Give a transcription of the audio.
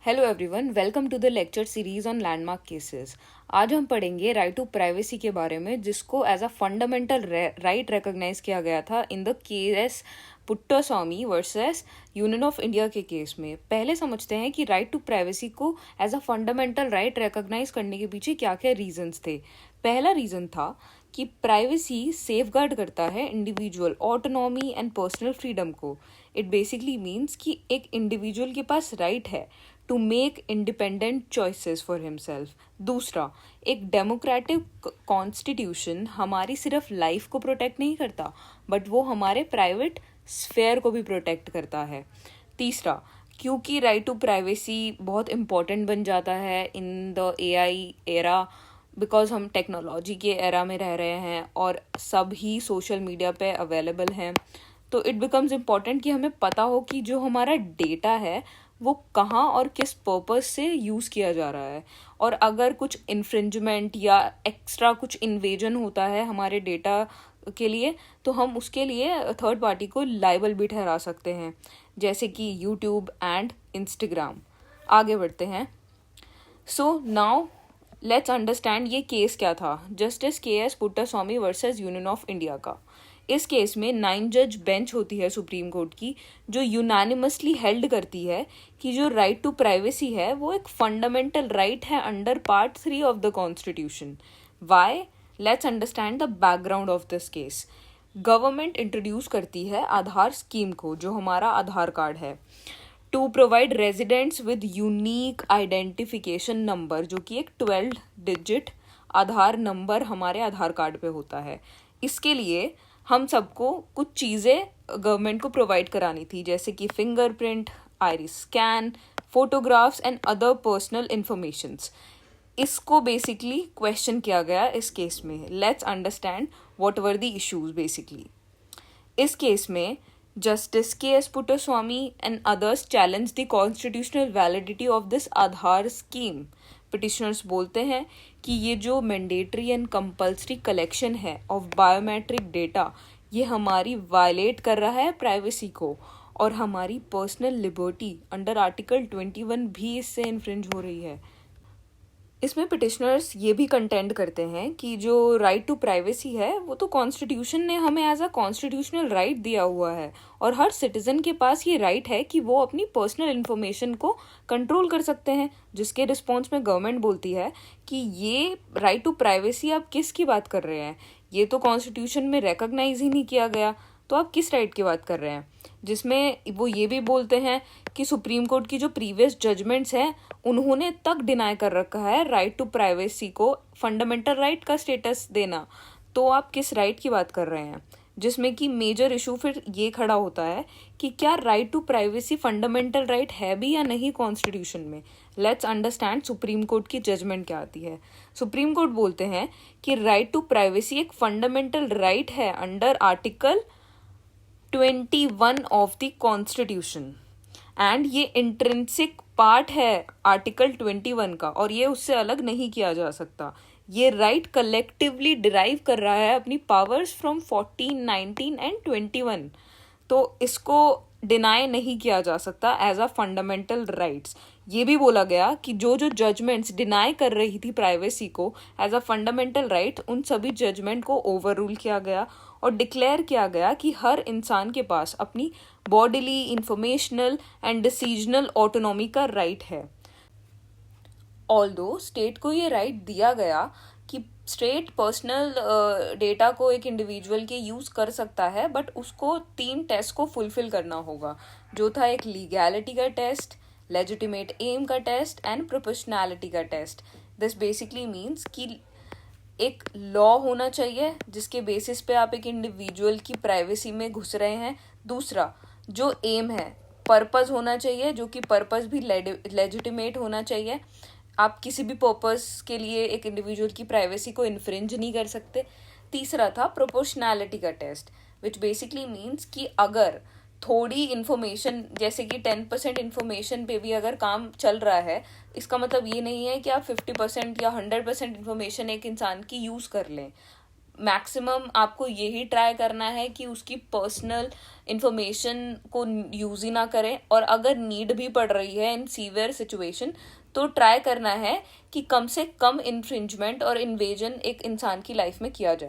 Hello everyone, welcome to the lecture series on landmark cases. आज हम पढ़ेंगे right to privacy के बारे में, जिसको as a fundamental right recognise किया गया था in the case Puttaswamy versus union of India के केस में। पहले समझते हैं कि राइट टू प्राइवेसी को as a fundamental right recognise करने के पीछे क्या क्या रीजंस थे। पहला रीजन था कि प्राइवेसी सेफगार्ड करता है individual autonomy and personal freedom को। इट बेसिकली मीन्स कि एक इंडिविजुअल के पास राइट है to make independent choices for himself. दूसरा, एक डेमोक्रेटिक कॉन्स्टिट्यूशन हमारी सिर्फ लाइफ को प्रोटेक्ट नहीं करता, बट वो हमारे प्राइवेट स्फेयर को भी प्रोटेक्ट करता है। तीसरा, क्योंकि राइट टू प्राइवेसी बहुत इम्पॉर्टेंट बन जाता है in the AI era, because हम टेक्नोलॉजी के एरा में रह रहे हैं और सब ही सोशल मीडिया पे अवेलेबल हैं, तो इट बिकम्स इम्पॉर्टेंट कि हमें पता हो कि जो हमारा डेटा है वो कहाँ और किस पर्पस से यूज़ किया जा रहा है। और अगर कुछ इन्फ्रिंजमेंट या एक्स्ट्रा कुछ इन्वेजन होता है हमारे डेटा के लिए, तो हम उसके लिए थर्ड पार्टी को लायबल भी ठहरा सकते हैं, जैसे कि यूट्यूब एंड इंस्टाग्राम। आगे बढ़ते हैं। सो नाउ लेट्स अंडरस्टैंड ये केस क्या था। Justice KS. Puttaswamy versus union of India का। इस केस में 9 जज बेंच होती है सुप्रीम कोर्ट की, जो यूनानिमसली हेल्ड करती है कि जो राइट टू प्राइवेसी है वो एक फंडामेंटल राइट है under part 3 of the constitution. Why? Let's understand the background of this case. Government introduce करती है आधार स्कीम को, जो हमारा आधार कार्ड है, to provide residents with unique identification number, जो कि एक 12 डिजिट आधार नंबर हमारे आधार कार्ड पे होता है। इसके लिए हम सबको कुछ चीज़ें गवर्नमेंट को प्रोवाइड करानी थी, जैसे कि fingerprint, iris scan, photographs and other personal informations. इसको बेसिकली क्वेश्चन किया गया इस केस में। Let's understand what were the issues basically. इस केस में justice KS. Puttaswamy and others challenge the constitutional validity of this Aadhaar scheme. Petitioners बोलते हैं कि ये जो मैंडेटरी एंड कंपल्सरी कलेक्शन है ऑफ बायोमेट्रिक डेटा, ये हमारी वायलेट कर रहा है प्राइवेसी को, और हमारी पर्सनल लिबर्टी अंडर आर्टिकल 21 भी इससे इन्फ्रिंज हो रही है। इसमें पिटिशनर्स ये भी कंटेंड करते हैं कि जो राइट टू प्राइवेसी है वो तो कॉन्स्टिट्यूशन ने हमें एज अ कॉन्स्टिट्यूशनल राइट दिया हुआ है, और हर सिटीजन के पास ये राइट है कि वो अपनी पर्सनल इन्फॉर्मेशन को कंट्रोल कर सकते हैं। जिसके रिस्पॉन्स में गवर्नमेंट बोलती है कि ये राइट टू प्राइवेसी आप किसकी बात कर रहे हैं, ये तो कॉन्स्टिट्यूशन में रिकॉग्नाइज ही नहीं किया गया, तो आप किस राइट की बात कर रहे हैं। जिसमें वो ये भी बोलते हैं कि सुप्रीम कोर्ट की जो प्रीवियस जजमेंट्स हैं उन्होंने तक डिनाई कर रखा है राइट टू प्राइवेसी को फंडामेंटल राइट का स्टेटस देना, तो आप किस राइट की बात कर रहे हैं। जिसमें कि मेजर इशू फिर ये खड़ा होता है कि क्या right to privacy fundamental right है भी या नहीं कॉन्स्टिट्यूशन में। लेट्स अंडरस्टैंड सुप्रीम कोर्ट की जजमेंट क्या आती है। सुप्रीम कोर्ट बोलते हैं कि राइट टू प्राइवेसी एक फंडामेंटल राइट है under article 21 of the constitution, and ये इंट्रिंसिक पार्ट है आर्टिकल 21 का, और ये उससे अलग नहीं किया जा सकता। ये राइट कलेक्टिवली डिराइव कर रहा है अपनी पावर्स फ्रॉम 14, 19 एंड 21, तो इसको डिनाई नहीं किया जा सकता एज अ फंडामेंटल राइट्स। ये भी बोला गया कि जो जो जजमेंट्स डिनाई कर रही थी प्राइवेसी को एज अ फंडामेंटल राइट, उन सभी जजमेंट को ओवर रूल किया गया और डिक्लेयर किया गया कि हर इंसान के पास अपनी bodily, informational and decisional autonomy का राइट है। ऑल्दो स्टेट को ये राइट दिया गया कि स्टेट पर्सनल डेटा को एक इंडिविजुअल के यूज़ कर सकता है, बट उसको 3 टेस्ट को फुलफिल करना होगा, जो था एक लीगैलिटी का टेस्ट, लेजिटिमेट एम का टेस्ट एंड प्रोपोर्शनैलिटी का टेस्ट। दिस बेसिकली मीन्स कि एक लॉ होना चाहिए जिसके बेसिस पे आप एक इंडिविजुअल की प्राइवेसी में घुस रहे हैं। दूसरा, जो एम है, पर्पस होना चाहिए, जो कि पर्पस भी लेजिटिमेट होना चाहिए। आप किसी भी पर्पस के लिए एक इंडिविजुअल की प्राइवेसी को इन्फ्रिंज नहीं कर सकते। तीसरा था प्रोपोर्शनैलिटी का टेस्ट, विच बेसिकली मीन्स कि अगर थोड़ी इन्फॉर्मेशन, जैसे कि 10% इन्फॉर्मेशन पे भी अगर काम चल रहा है, इसका मतलब ये नहीं है कि आप 50% या 100% इन्फॉर्मेशन एक इंसान की यूज़ कर लें। मैक्सिमम आपको यही ट्राई करना है कि उसकी पर्सनल इंफॉर्मेशन को यूज ही ना करें, और अगर नीड भी पड़ रही है इन सीवियर सिचुएशन तो ट्राई करना है कि कम से कम इन्फ्रिंजमेंट और इन्वेजन एक इंसान की लाइफ में किया जाए।